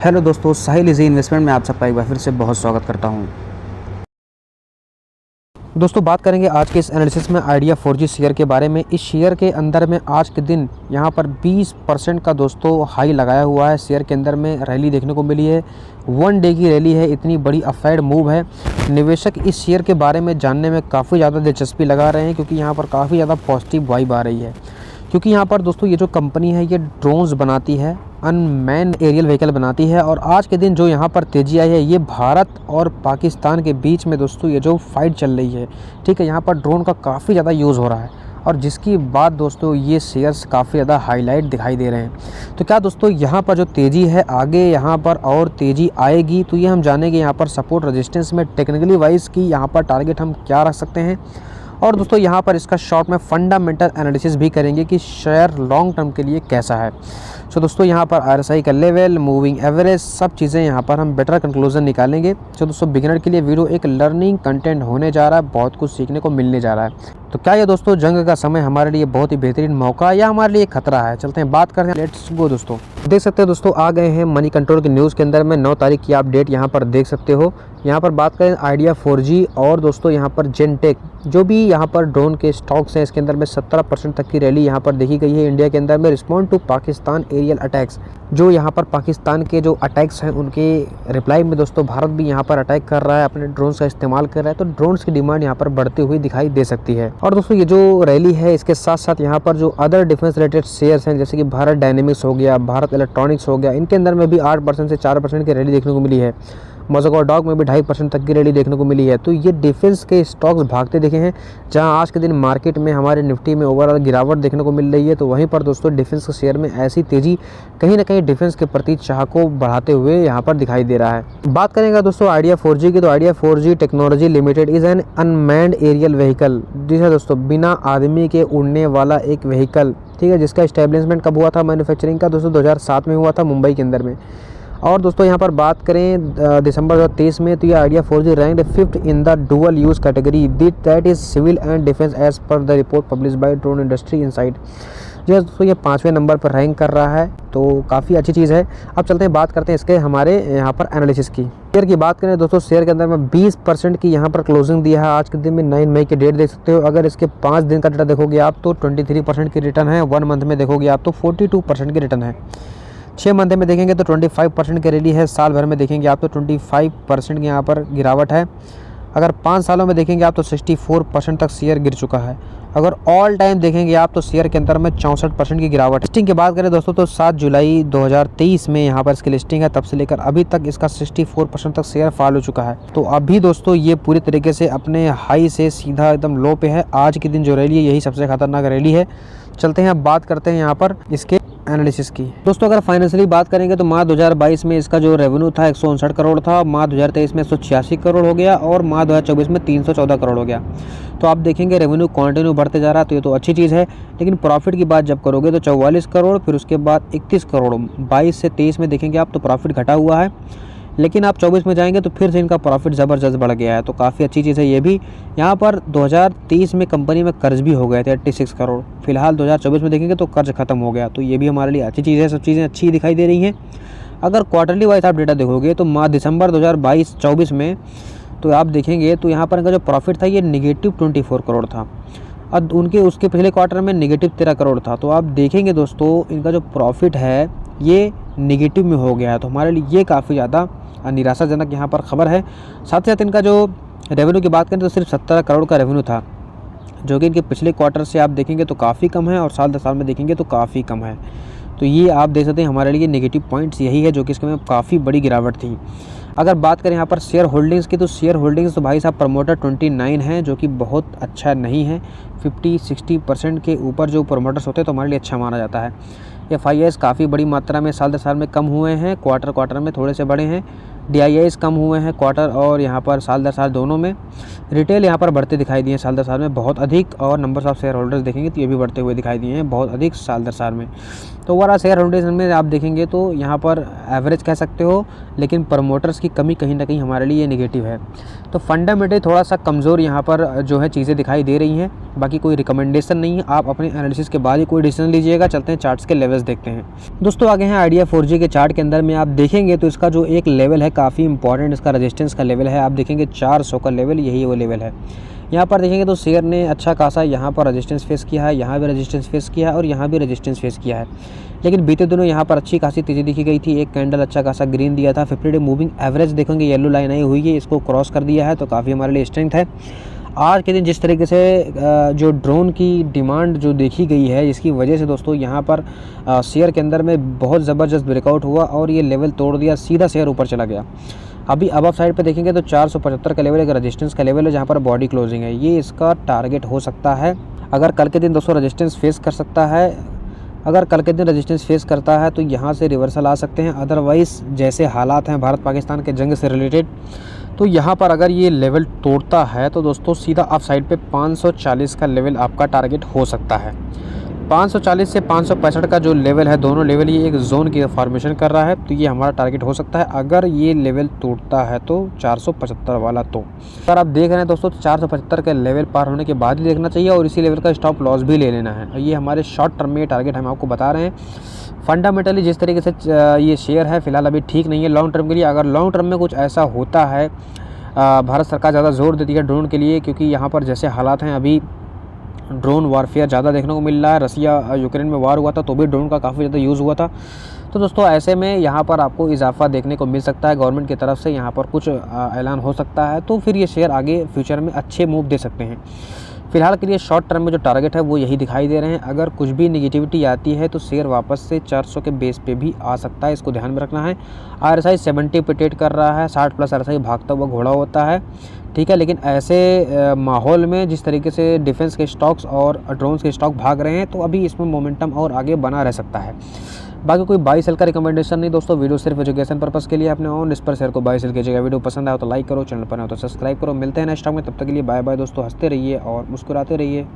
Hello दोस्तों, साहिल easy investment में आप सबका एक बार फिर से बहुत स्वागत करता हूं। दोस्तों बात करेंगे आज के इस एनालिसिस में आइडिया 4G शेयर के बारे में। इस शेयर के अंदर में आज के दिन यहां पर 20% का दोस्तों हाई लगाया हुआ है। शेयर के अंदर में रैली देखने को मिली है, 1 डे की रैली है, इतनी बड़ी अपसाइड मूव है। निवेशक इस शेयर के बारे में जानने में काफ़ी ज़्यादा दिलचस्पी लगा रहे हैं क्योंकि यहाँ पर काफ़ी ज़्यादा पॉजिटिव वाइब आ रही है। क्योंकि यहाँ पर दोस्तों ये जो कंपनी है ये ड्रोन्स बनाती है, अनमैन्ड एरियल व्हीकल बनाती है। और आज के दिन जो यहाँ पर तेज़ी आई है ये भारत और पाकिस्तान के बीच में दोस्तों ये जो फाइट चल रही है, ठीक है, यहाँ पर ड्रोन का काफ़ी ज़्यादा यूज़ हो रहा है और जिसकी बात दोस्तों ये शेयर्स काफ़ी ज़्यादा हाईलाइट दिखाई दे रहे हैं। तो क्या दोस्तों यहाँ पर जो तेज़ी है आगे यहाँ पर और तेज़ी आएगी, तो ये हम जानेंगे यहाँ पर सपोर्ट रेजिस्टेंस में टेक्निकली वाइज की यहाँ पर टारगेट हम क्या रख सकते हैं। और दोस्तों यहाँ पर इसका शॉर्ट में फंडामेंटल एनालिसिस भी करेंगे कि शेयर लॉन्ग टर्म के लिए कैसा है। सो दोस्तों यहाँ पर RSI का लेवल, मूविंग एवरेज, सब चीज़ें यहाँ पर हम बेटर कंक्लूजन निकालेंगे। सो दोस्तों बिगिनर के लिए वीडियो एक लर्निंग कंटेंट होने जा रहा है, बहुत कुछ सीखने को मिलने जा रहा है। तो क्या ये दोस्तों जंग का समय हमारे लिए बहुत ही बेहतरीन मौका या हमारे लिए खतरा है? चलते हैं बात करते हैं, लेट्स गो। दोस्तों देख सकते हैं दोस्तों आ गए हैं मनी कंट्रोल की न्यूज़ के अंदर में 9 तारीख की अपडेट यहाँ पर देख सकते हो। यहाँ पर बात करें आइडिया 4G और दोस्तों यहाँ पर जेनटेक जो भी यहाँ पर ड्रोन के स्टॉक्स हैं, इसके अंदर में 17% तक की रैली यहाँ पर देखी गई है इंडिया के अंदर में। Respond to Pakistan aerial attacks, जो यहाँ पर पाकिस्तान के जो अटैक्स हैं उनके रिप्लाई में दोस्तों भारत भी यहाँ पर अटैक कर रहा है, अपने ड्रोन्स का इस्तेमाल कर रहा है। तो ड्रोन्स की डिमांड यहाँ पर बढ़ती हुई दिखाई दे सकती है। और दोस्तों ये जो रैली है इसके साथ साथ यहाँ पर जो अदर डिफेंस रिलेटेड शेयर्स हैं जैसे कि भारत डायनेमिक्स हो गया, भारत इलेक्ट्रॉनिक्स हो गया, इनके अंदर में भी 8% से 4% की रैली देखने को मिली है। मज़ाक डॉग में भी 2.5% तक की रैली देखने को मिली है। तो ये डिफेंस के स्टॉक्स भागते दिखे हैं। जहां आज के दिन मार्केट में हमारे निफ्टी में ओवरऑल गिरावट देखने को मिल रही है, तो वहीं पर दोस्तों डिफेंस के शेयर में ऐसी तेज़ी कहीं ना कहीं डिफेंस के प्रति चाह को बढ़ाते हुए यहाँ पर दिखाई दे रहा है। बात करेंगे दोस्तों आइडिया 4G की, तो Idea 4G technology limited is an unmanned aerial vehicle. जी है दोस्तों, बिना आदमी के उड़ने वाला एक व्हीकल, ठीक है, जिसका इस्टेब्लिशमेंट कब हुआ था मैन्युफैक्चरिंग का दोस्तों? 2007 में हुआ था मुंबई के अंदर में। और दोस्तों यहाँ पर बात करें दिसंबर 2023 में, तो ये idea 4G ranked 5th in the dual use category that is civil and defence as per the report publish by drone industry insight. जो दोस्तों ये 5वें नंबर पर रैंक कर रहा है, तो काफ़ी अच्छी चीज़ है। अब चलते हैं बात करते हैं इसके हमारे यहाँ पर एनालिसिस की। शेयर की बात करें दोस्तों, शेयर के अंदर में 20% की यहाँ पर क्लोजिंग दिया है। आज के दिन में 9 मई की डेट देख सकते हो। अगर इसके 5 दिन का डेटा देखोगे आप तो 23% की रिटर्न है। 1 मंथ में देखोगे आप तो 42% की रिटर्न है। 6 मंथ में देखेंगे तो 25% की रैली है। साल भर में देखेंगे आप तो 25% की यहाँ पर गिरावट है। अगर 5 सालों में देखेंगे आप तो 64% तक शेयर गिर चुका है। अगर ऑल टाइम देखेंगे आप तो शेयर के अंदर में 64% की गिरावट। लिस्टिंग की बात करें दोस्तों तो 7 जुलाई 2023 में यहाँ पर इसकी लिस्टिंग है, तब से लेकर अभी तक इसका 64% तक शेयर फॉल हो चुका है। तो अभी दोस्तों ये पूरी तरीके से अपने हाई से सीधा एकदम लो पे है। आज के दिन जो रैली है यही सबसे खतरनाक रैली है। चलते हैं अब बात करते हैं यहाँ पर इसके एनालिसिस की। दोस्तों अगर फाइनेंशियली बात करेंगे तो मार्च 2022 में इसका जो रेवेन्यू था 159 करोड़ था, मार्च 2023 में 186 करोड़ हो गया और मार्च 2024 में 314 करोड़ हो गया। तो आप देखेंगे रेवेन्यू कंटिन्यू बढ़ते जा रहा है, तो ये तो अच्छी चीज़ है। लेकिन प्रॉफिट की बात जब करोगे तो 44 करोड़, फिर उसके बाद 31 करोड़। 22 से 23 में देखेंगे आप तो प्रॉफिट घटा हुआ है, लेकिन आप 24 में जाएंगे तो फिर से इनका प्रॉफिट ज़बरदस्त बढ़ गया है। तो काफ़ी अच्छी चीज़ है ये भी। यहाँ पर 2023 में कंपनी में कर्ज भी हो गए थे 86 करोड़। फिलहाल 2024 में देखेंगे तो कर्ज खत्म हो गया, तो ये भी हमारे लिए अच्छी चीज़ है। सब चीज़ें अच्छी दिखाई दे रही हैं। अगर क्वार्टरली वाइज आप डेटा देखोगे तो दिसंबर 2022-24 में तो आप देखेंगे तो यहाँ पर इनका जो प्रॉफिट था ये -24 करोड़ था। अब उसके पहले क्वार्टर में -13 करोड़ था। तो आप देखेंगे दोस्तों इनका जो प्रॉफिट है ये नेगेटिव में हो गया है। तो हमारे लिए ये काफ़ी ज़्यादा निराशाजनक यहाँ पर खबर है। साथ ही साथ इनका जो रेवेन्यू की बात करें तो सिर्फ 17 करोड़ का रेवेन्यू था, जो कि इनके पिछले क्वार्टर से आप देखेंगे तो काफ़ी कम है और साल 10 साल में देखेंगे तो काफ़ी कम है। तो ये आप देख सकते हैं हमारे लिए नेगेटिव पॉइंट्स यही है, जो कि इसमें काफ़ी बड़ी गिरावट थी। अगर बात करें यहाँ पर शेयर होल्डिंग्स की, तो शेयर होल्डिंग्स तो भाई साहब प्रमोटर 29 हैं, जो कि बहुत अच्छा नहीं है। 50-60% के ऊपर जो प्रमोटर्स होते हैं तो हमारे लिए अच्छा माना जाता है। FIIs काफ़ी बड़ी मात्रा में साल 10 साल में कम हुए हैं, क्वार्टर में थोड़े से बड़े हैं। DIIs कम हुए हैं क्वार्टर और यहाँ पर साल दर साल दोनों में। रिटेल यहाँ पर बढ़ते दिखाई दिए हैं साल दर साल में बहुत अधिक, और नंबर्स ऑफ शेयर होल्डर्स देखेंगे तो ये भी बढ़ते हुए दिखाई दिए हैं बहुत अधिक साल दर साल में। तो ओवरऑल शेयर होल्डर्स में आप देखेंगे तो यहाँ पर एवरेज कह सकते हो, लेकिन प्रमोटर्स की कमी कहीं ना कहीं हमारे लिए नेगेटिव है। तो फंडामेंटली थोड़ा सा कमज़ोर यहाँ पर जो है चीज़ें दिखाई दे रही हैं। बाकी कोई रिकमेंडेशन नहीं है, आप अपने एनालिसिस के बाद ही कोई डिसीजन लीजिएगा। चलते हैं चार्ट्स के लेवल्स देखते हैं दोस्तों। आगे हैं आइडिया 4G के चार्ट के अंदर में आप देखेंगे तो इसका जो एक लेवल है काफ़ी इंपॉर्टेंट, इसका रेजिस्टेंस का लेवल है। आप देखेंगे 400 का लेवल, यही वो लेवल है। यहाँ पर देखेंगे तो शेयर ने अच्छा खासा यहाँ पर रेजिस्टेंस फेस किया है, यहाँ भी रेजिस्टेंस फेस किया है और यहाँ भी रेजिस्टेंस फेस किया है। लेकिन बीते दिनों यहाँ पर अच्छी खासी तेज़ी दिखी गई थी, एक कैंडल अच्छा खासा ग्रीन दिया था। 50 डे मूविंग एवरेज देखेंगे येलो लाइन आई हुई है, इसको क्रॉस कर दिया है तो काफ़ी हमारे लिए स्ट्रेंथ है। आज के दिन जिस तरीके से जो ड्रोन की डिमांड जो देखी गई है, इसकी वजह से दोस्तों यहाँ पर शेयर के अंदर में बहुत ज़बरदस्त ब्रेकआउट हुआ और ये लेवल तोड़ दिया, सीधा शेयर ऊपर चला गया। अभी अबव साइड पे देखेंगे तो 475 का लेवल एक रेजिस्टेंस का लेवल है, जहाँ पर बॉडी क्लोजिंग है, ये इसका टारगेट हो सकता है। अगर कल के दिन दोस्तों रेजिस्टेंस फेस कर सकता है, अगर कल के दिन रेजिस्टेंस फेस करता है तो यहाँ से रिवर्सल आ सकते हैं। अदरवाइज़ जैसे हालात हैं भारत पाकिस्तान के जंग से रिलेटेड, तो यहाँ पर अगर ये लेवल तोड़ता है तो दोस्तों सीधा अप साइड पे 540 का लेवल आपका टारगेट हो सकता है। 540 से 565 का जो लेवल है, दोनों लेवल ये एक जोन की फॉर्मेशन कर रहा है, तो ये हमारा टारगेट हो सकता है अगर ये लेवल टूटता है तो 475 वाला। तो अगर आप देख रहे हैं दोस्तों 475 के लेवल पार होने के बाद ही देखना चाहिए और इसी लेवल का स्टॉप लॉस भी ले लेना है। ये हमारे शॉर्ट टर्म में टारगेट हम आपको बता रहे हैं। फंडामेंटली जिस तरीके से ये शेयर है फिलहाल अभी ठीक नहीं है लॉन्ग टर्म के लिए। अगर लॉन्ग टर्म में कुछ ऐसा होता है, भारत सरकार ज़्यादा जोर देती है ड्रोन के लिए, क्योंकि यहाँ पर जैसे हालात हैं अभी ड्रोन वारफेयर ज़्यादा देखने को मिल रहा है। रसिया यूक्रेन में वार हुआ था तो भी ड्रोन का काफ़ी ज़्यादा यूज़ हुआ था। तो दोस्तों ऐसे में यहाँ पर आपको इजाफा देखने को मिल सकता है, गवर्नमेंट की तरफ से यहाँ पर कुछ ऐलान हो सकता है, तो फिर ये शेयर आगे फ्यूचर में अच्छे मूव दे सकते हैं। फिलहाल के लिए शॉर्ट टर्म में जो टारगेट है वो यही दिखाई दे रहे हैं। अगर कुछ भी नेगेटिविटी आती है तो शेयर वापस से 400 के बेस पे भी आ सकता है, इसको ध्यान में रखना है। RSI 70 पे ट्रेड कर रहा है, 60 प्लस RSI भागता हुआ घोड़ा होता है, ठीक है। लेकिन ऐसे माहौल में जिस तरीके से डिफेंस के स्टॉक्स और ड्रोन्स के स्टॉक भाग रहे हैं तो अभी इसमें मोमेंटम और आगे बना रह सकता है। बाकी कोई बाई सेल का रिकमेंडेशन नहीं दोस्तों, वीडियो सिर्फ एजुकेशन पर्पस के लिए अपने ऑन इस पर शेयर को बाई सेल कीजिएगा। वीडियो पसंद आए तो लाइक करो, चैनल पर आए तो सब्सक्राइब करो। मिलते हैं नेक्स्ट टाइम में, तब तक के लिए बाय बाय दोस्तों। हंसते रहिए और मुस्कुराते रहिए।